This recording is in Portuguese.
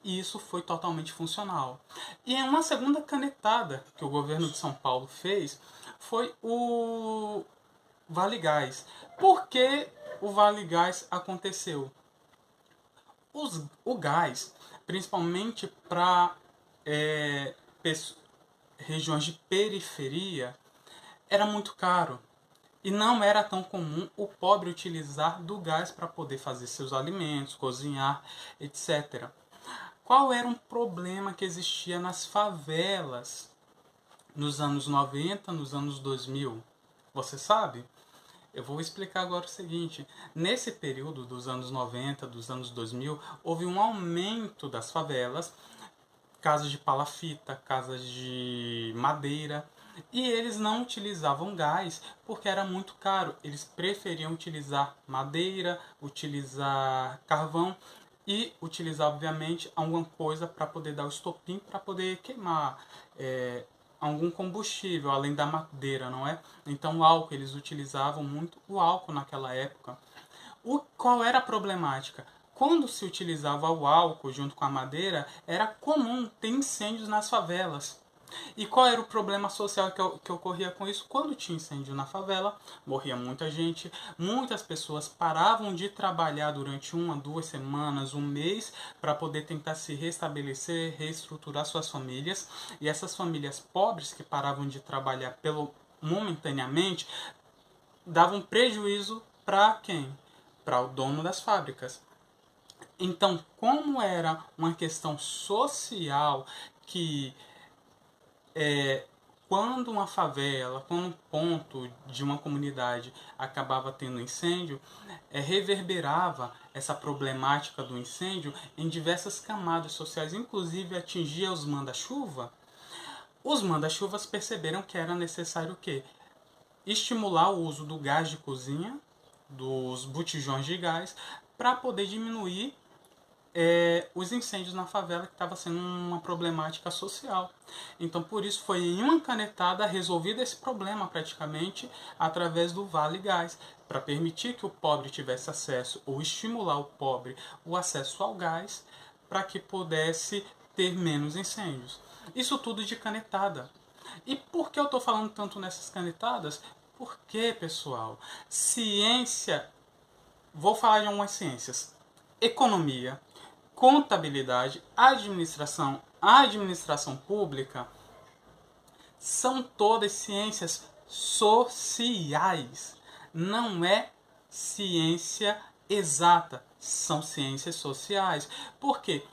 e isso foi totalmente funcional. E uma segunda canetada que o governo de São Paulo fez foi o Vale Gás. Por que o Vale Gás aconteceu? O gás, principalmente para regiões de periferia, era muito caro. E não era tão comum o pobre utilizar do gás para poder fazer seus alimentos, cozinhar, etc. Qual era um problema que existia nas favelas nos anos 90, nos anos 2000? Você sabe? Eu vou explicar agora o seguinte. Nesse período dos anos 90, dos anos 2000, houve um aumento das favelas, casas de palafita, casas de madeira, e eles não utilizavam gás porque era muito caro. Eles preferiam utilizar madeira, utilizar carvão e utilizar, obviamente, alguma coisa para poder dar o estopim, para poder queimar algum combustível, além da madeira, não é? Então o álcool, eles utilizavam muito o álcool naquela época. Qual era a problemática? Quando se utilizava o álcool junto com a madeira, era comum ter incêndios nas favelas. E qual era o problema social que ocorria com isso? Quando tinha incêndio na favela, morria muita gente, muitas pessoas paravam de trabalhar durante 1 a 2 semanas, um mês, para poder tentar se restabelecer, reestruturar suas famílias. E essas famílias pobres que paravam de trabalhar momentaneamente, davam prejuízo para quem? Para o dono das fábricas. Então, como era uma questão social que quando uma favela, quando um ponto de uma comunidade acabava tendo incêndio, reverberava essa problemática do incêndio em diversas camadas sociais, inclusive atingia os manda-chuva. Os manda-chuvas perceberam que era necessário o quê? Estimular o uso do gás de cozinha, dos botijões de gás, para poder diminuir os incêndios na favela, que estava sendo uma problemática social. Então, por isso, foi em uma canetada resolvido esse problema, praticamente, através do Vale Gás, para permitir que o pobre tivesse acesso, ou estimular o pobre o acesso ao gás, para que pudesse ter menos incêndios. Isso tudo de canetada. E por que eu estou falando tanto nessas canetadas? Porque, pessoal, ciência... Vou falar de algumas ciências. Economia, contabilidade, administração pública, são todas ciências sociais. Não é ciência exata, são ciências sociais. Por quê?